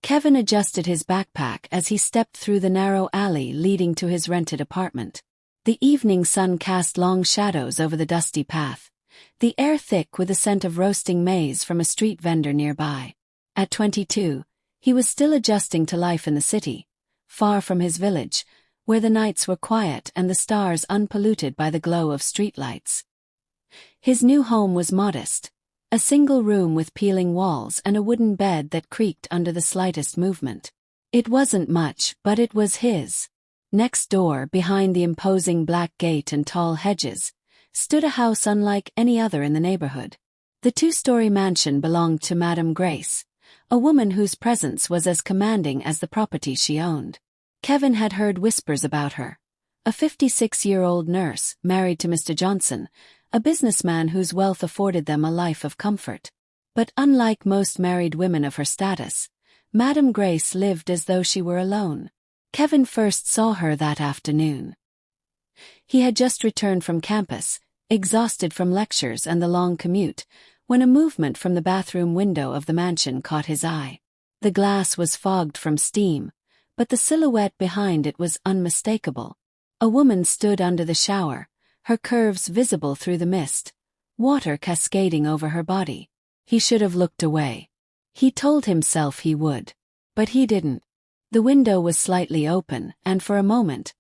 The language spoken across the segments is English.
Kevin adjusted his backpack as he stepped through the narrow alley leading to his rented apartment. The evening sun cast long shadows over the dusty path, the air thick with the scent of roasting maize from a street vendor nearby. At 22, he was still adjusting to life in the city, far from his village, where the nights were quiet and the stars unpolluted by the glow of streetlights. His new home was modest, a single room with peeling walls and a wooden bed that creaked under the slightest movement. It wasn't much, but it was his. Next door, behind the imposing black gate and tall hedges, stood a house unlike any other in the neighborhood. The two-story mansion belonged to Madame Grace, a woman whose presence was as commanding as the property she owned. Kevin had heard whispers about her. A 56-year-old nurse, married to Mr. Johnson, a businessman whose wealth afforded them a life of comfort. But unlike most married women of her status, Madame Grace lived as though she were alone. Kevin first saw her that afternoon. He had just returned from campus, exhausted from lectures and the long commute, when a movement from the bathroom window of the mansion caught his eye. The glass was fogged from steam, but the silhouette behind it was unmistakable. A woman stood under the shower, her curves visible through the mist, water cascading over her body. He should have looked away. He told himself he would. But he didn't. The window was slightly open, and for a moment,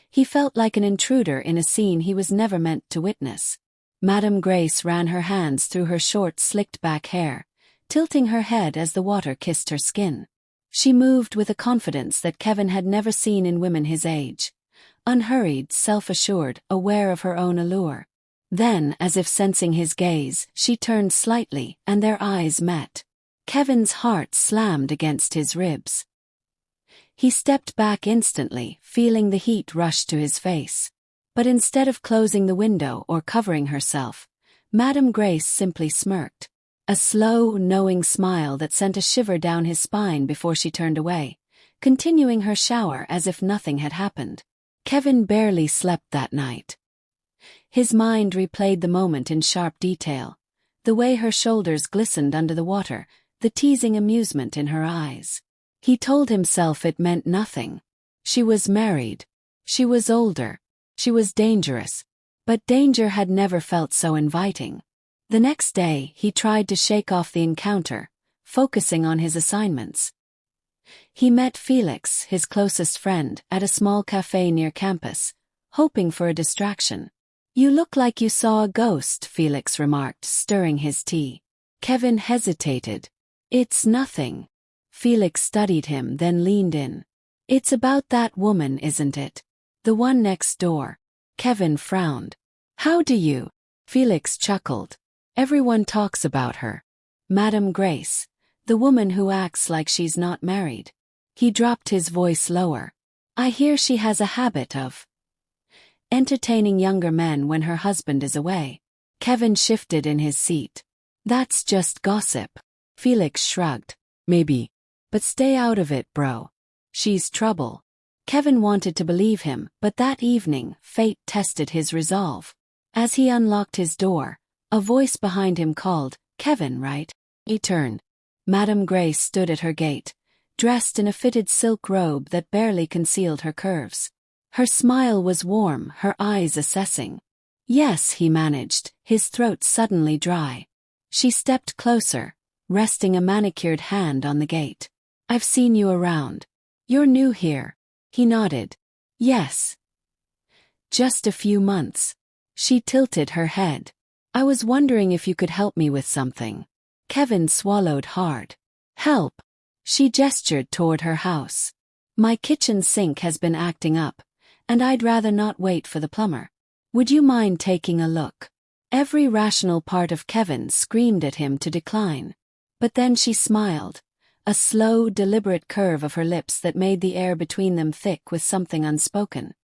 he felt like an intruder in a scene he was never meant to witness. Madame Grace ran her hands through her short, slicked-back hair, tilting her head as the water kissed her skin. She moved with a confidence that Kevin had never seen in women his age. Unhurried, self-assured, aware of her own allure. Then, as if sensing his gaze, she turned slightly, and their eyes met. Kevin's heart slammed against his ribs. He stepped back instantly, feeling the heat rush to his face. But instead of closing the window or covering herself, Madame Grace simply smirked. A slow, knowing smile that sent a shiver down his spine before she turned away, continuing her shower as if nothing had happened. Kevin barely slept that night. His mind replayed the moment in sharp detail, the way her shoulders glistened under the water, the teasing amusement in her eyes. He told himself it meant nothing. She was married. She was older. She was dangerous. But danger had never felt so inviting. The next day, he tried to shake off the encounter, focusing on his assignments. He met Felix, his closest friend, at a small cafe near campus, hoping for a distraction. "You look like you saw a ghost," Felix remarked, stirring his tea. Kevin hesitated. "It's nothing." Felix studied him, then leaned in. "It's about that woman, isn't it? The one next door." Kevin frowned. "How do you?" Felix chuckled. "Everyone talks about her. Madame Grace, the woman who acts like she's not married." He dropped his voice lower. "I hear she has a habit of entertaining younger men when her husband is away." Kevin shifted in his seat. "That's just gossip." Felix shrugged. "Maybe. But stay out of it, bro. She's trouble." Kevin wanted to believe him, but that evening, fate tested his resolve. As he unlocked his door, a voice behind him called, "Kevin, right?" He turned. Madame Grace stood at her gate, dressed in a fitted silk robe that barely concealed her curves. Her smile was warm, her eyes assessing. "Yes," he managed, his throat suddenly dry. She stepped closer, resting a manicured hand on the gate. "I've seen you around. You're new here." He nodded. "Yes. Just a few months." She tilted her head. "I was wondering if you could help me with something." Kevin swallowed hard. "Help?" She gestured toward her house. "My kitchen sink has been acting up, and I'd rather not wait for the plumber. Would you mind taking a look?" Every rational part of Kevin screamed at him to decline. But then she smiled, a slow, deliberate curve of her lips that made the air between them thick with something unspoken.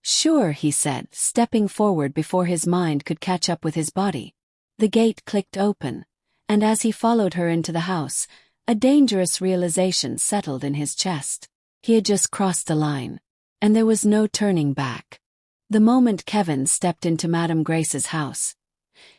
Sure," he said, stepping forward before his mind could catch up with his body. The gate clicked open, and as he followed her into the house, a dangerous realization settled in his chest. He had just crossed the line, and there was no turning back. The moment Kevin stepped into Madame Grace's house,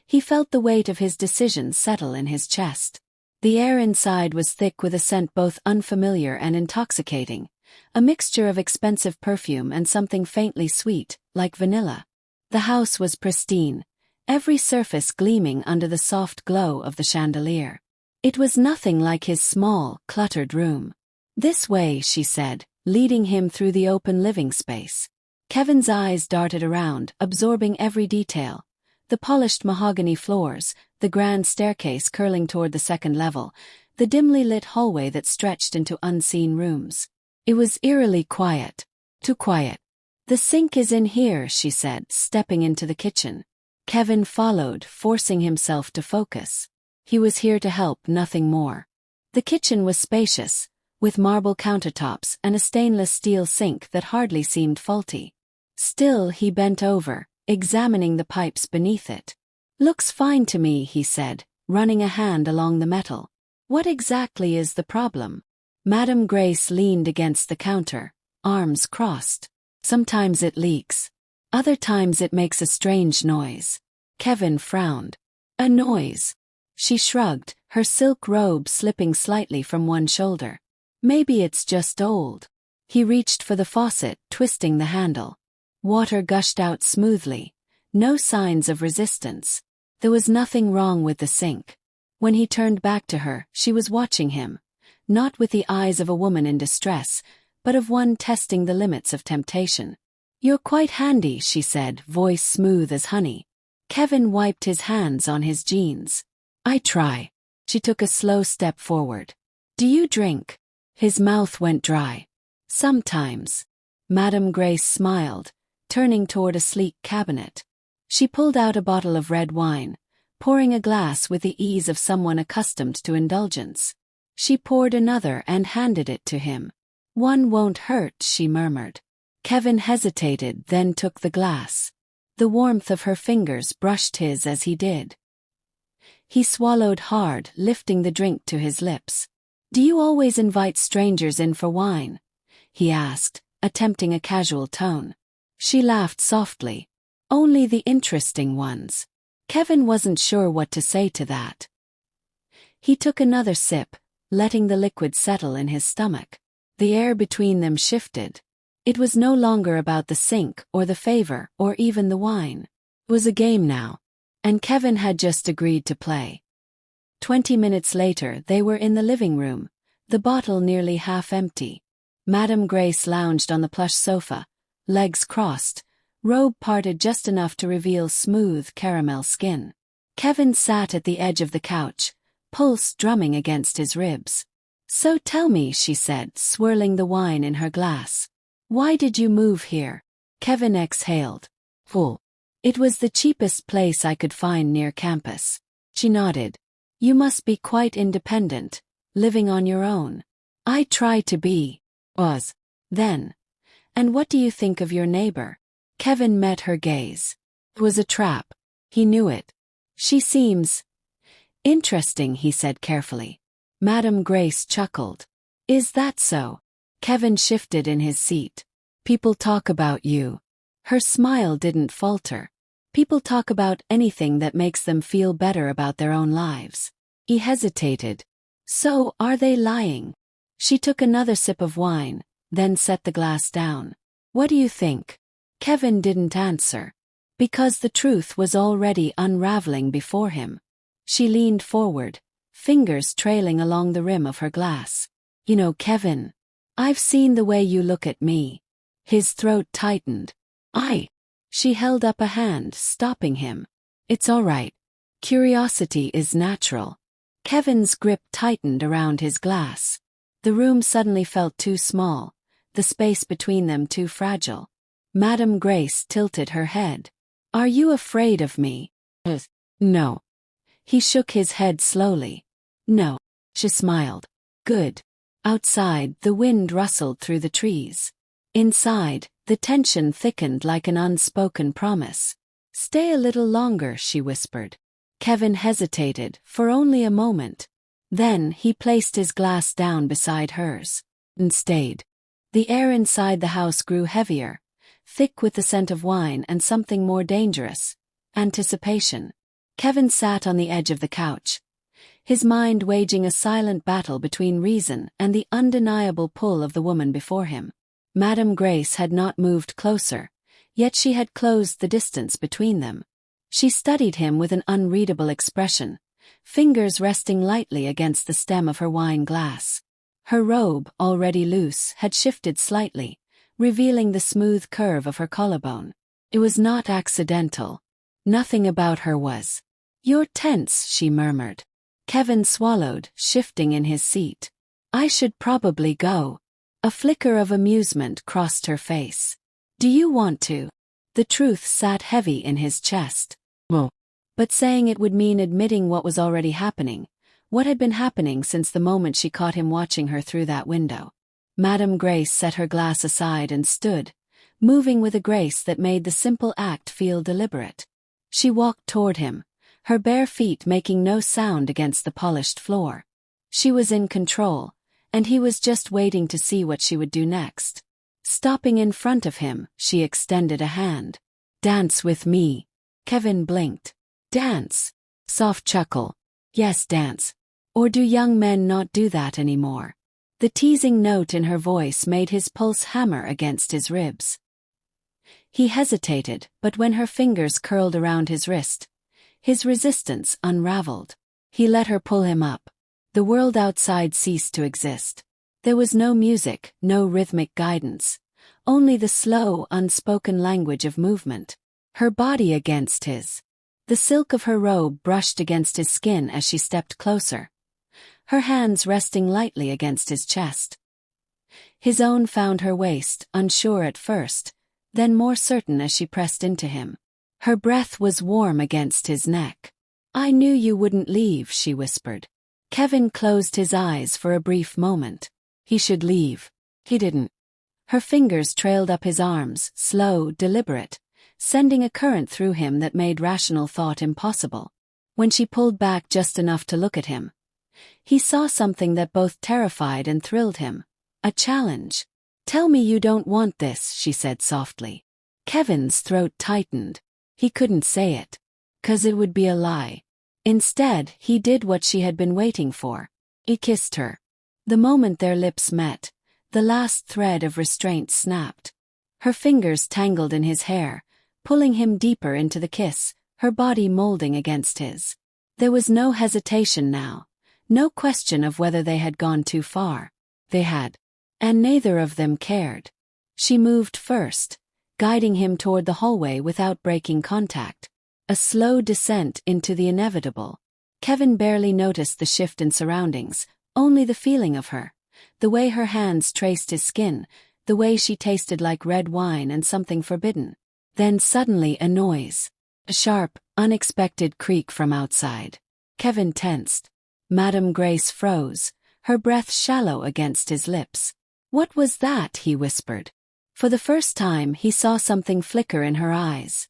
he felt the weight of his decision settle in his chest. The air inside was thick with a scent both unfamiliar and intoxicating, a mixture of expensive perfume and something faintly sweet, like vanilla. The house was pristine, every surface gleaming under the soft glow of the chandelier. It was nothing like his small, cluttered room. "This way," she said, leading him through the open living space. Kevin's eyes darted around, absorbing every detail. The polished mahogany floors, the grand staircase curling toward the second level, the dimly lit hallway that stretched into unseen rooms. It was eerily quiet. Too quiet. "The sink is in here," she said, stepping into the kitchen. Kevin followed, forcing himself to focus. He was here to help, nothing more. The kitchen was spacious, with marble countertops and a stainless steel sink that hardly seemed faulty. Still, he bent over, examining the pipes beneath it. "Looks fine to me," he said, running a hand along the metal. "What exactly is the problem?" Madame Grace leaned against the counter, arms crossed. "Sometimes it leaks. Other times it makes a strange noise." Kevin frowned. "A noise?" She shrugged, her silk robe slipping slightly from one shoulder. "Maybe it's just old." He reached for the faucet, twisting the handle. Water gushed out smoothly, no signs of resistance. There was nothing wrong with the sink. When he turned back to her, she was watching him, not with the eyes of a woman in distress, but of one testing the limits of temptation. "You're quite handy," she said, voice smooth as honey. Kevin wiped his hands on his jeans. "I try." She took a slow step forward. "Do you drink?" His mouth went dry. "Sometimes." Madame Grace smiled, turning toward a sleek cabinet. She pulled out a bottle of red wine, pouring a glass with the ease of someone accustomed to indulgence. She poured another and handed it to him. "One won't hurt," she murmured. Kevin hesitated, then took the glass. The warmth of her fingers brushed his as he did. He swallowed hard, lifting the drink to his lips. "Do you always invite strangers in for wine?" he asked, attempting a casual tone. She laughed softly. "Only the interesting ones." Kevin wasn't sure what to say to that. He took another sip, letting the liquid settle in his stomach. The air between them shifted. It was no longer about the sink or the favor or even the wine. It was a game now, and Kevin had just agreed to play. 20 minutes later they were in the living room, the bottle nearly half empty. Madame Grace lounged on the plush sofa, legs crossed, robe parted just enough to reveal smooth caramel skin. Kevin sat at the edge of the couch, pulse drumming against his ribs. "So tell me," she said, swirling the wine in her glass. "Why did you move here?" Kevin exhaled. "Full. It was the cheapest place I could find near campus." She nodded. "You must be quite independent, living on your own." "I try to be." "Was. Then. And what do you think of your neighbor?" Kevin met her gaze. It was a trap. He knew it. "She seems interesting," he said carefully. Madame Grace chuckled. "Is that so?" Kevin shifted in his seat. "People talk about you." Her smile didn't falter. "People talk about anything that makes them feel better about their own lives." He hesitated. "So, are they lying?" She took another sip of wine, then set the glass down. "What do you think?" Kevin didn't answer. Because the truth was already unraveling before him. She leaned forward, fingers trailing along the rim of her glass. "You know, Kevin, I've seen the way you look at me." His throat tightened. She held up a hand, stopping him. "It's all right. Curiosity is natural." Kevin's grip tightened around his glass. The room suddenly felt too small, the space between them too fragile. Madame Grace tilted her head. "Are you afraid of me?" "No." He shook his head slowly. "No." She smiled. "Good." Outside, the wind rustled through the trees. Inside, the tension thickened like an unspoken promise. "Stay a little longer," she whispered. Kevin hesitated, for only a moment. Then he placed his glass down beside hers. And stayed. The air inside the house grew heavier, thick with the scent of wine and something more dangerous, anticipation. Kevin sat on the edge of the couch, his mind waging a silent battle between reason and the undeniable pull of the woman before him. Madame Grace had not moved closer, yet she had closed the distance between them. She studied him with an unreadable expression, fingers resting lightly against the stem of her wine glass. Her robe, already loose, had shifted slightly, revealing the smooth curve of her collarbone. It was not accidental. Nothing about her was. "You're tense," she murmured. Kevin swallowed, shifting in his seat. "I should probably go." A flicker of amusement crossed her face. "Do you want to?" The truth sat heavy in his chest. "Well." But saying it would mean admitting what was already happening, what had been happening since the moment she caught him watching her through that window. Madame Grace set her glass aside and stood, moving with a grace that made the simple act feel deliberate. She walked toward him, her bare feet making no sound against the polished floor. She was in control, and he was just waiting to see what she would do next. Stopping in front of him, she extended a hand. "Dance with me." Kevin blinked. "Dance?" Soft chuckle. "Yes, dance. Or do young men not do that anymore?" The teasing note in her voice made his pulse hammer against his ribs. He hesitated, but when her fingers curled around his wrist, his resistance unraveled. He let her pull him up. The world outside ceased to exist. There was no music, no rhythmic guidance, only the slow, unspoken language of movement. Her body against his. The silk of her robe brushed against his skin as she stepped closer, her hands resting lightly against his chest. His own found her waist, unsure at first, then more certain as she pressed into him. Her breath was warm against his neck. "I knew you wouldn't leave," she whispered. Kevin closed his eyes for a brief moment. He should leave. He didn't. Her fingers trailed up his arms, slow, deliberate, sending a current through him that made rational thought impossible. When she pulled back just enough to look at him, he saw something that both terrified and thrilled him. A challenge. "Tell me you don't want this," she said softly. Kevin's throat tightened. He couldn't say it. 'Cause it would be a lie. Instead, he did what she had been waiting for. He kissed her. The moment their lips met, the last thread of restraint snapped. Her fingers tangled in his hair, pulling him deeper into the kiss, her body molding against his. There was no hesitation now, no question of whether they had gone too far. They had. And neither of them cared. She moved first, guiding him toward the hallway without breaking contact. A slow descent into the inevitable. Kevin barely noticed the shift in surroundings, only the feeling of her, the way her hands traced his skin, the way she tasted like red wine and something forbidden. Then suddenly a noise. A sharp, unexpected creak from outside. Kevin tensed. Madame Grace froze, her breath shallow against his lips. "What was that?" he whispered. For the first time he saw something flicker in her eyes.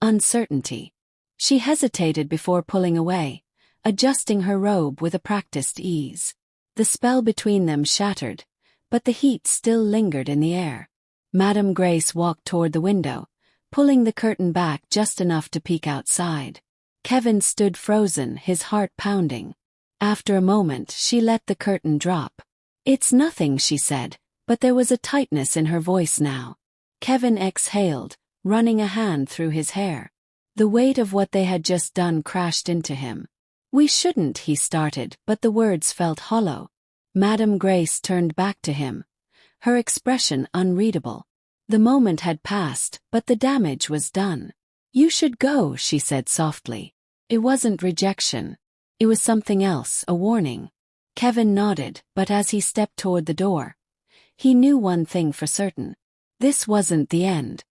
Uncertainty. She hesitated before pulling away, adjusting her robe with a practiced ease. The spell between them shattered, but the heat still lingered in the air. Madame Grace walked toward the window, pulling the curtain back just enough to peek outside. Kevin stood frozen, his heart pounding. After a moment, she let the curtain drop. "It's nothing," she said, but there was a tightness in her voice now. Kevin exhaled, running a hand through his hair. The weight of what they had just done crashed into him. "We shouldn't," he started, but the words felt hollow. Madame Grace turned back to him, her expression unreadable. The moment had passed, but the damage was done. "You should go," she said softly. It wasn't rejection. It was something else, a warning. Kevin nodded, but as he stepped toward the door, he knew one thing for certain. This wasn't the end.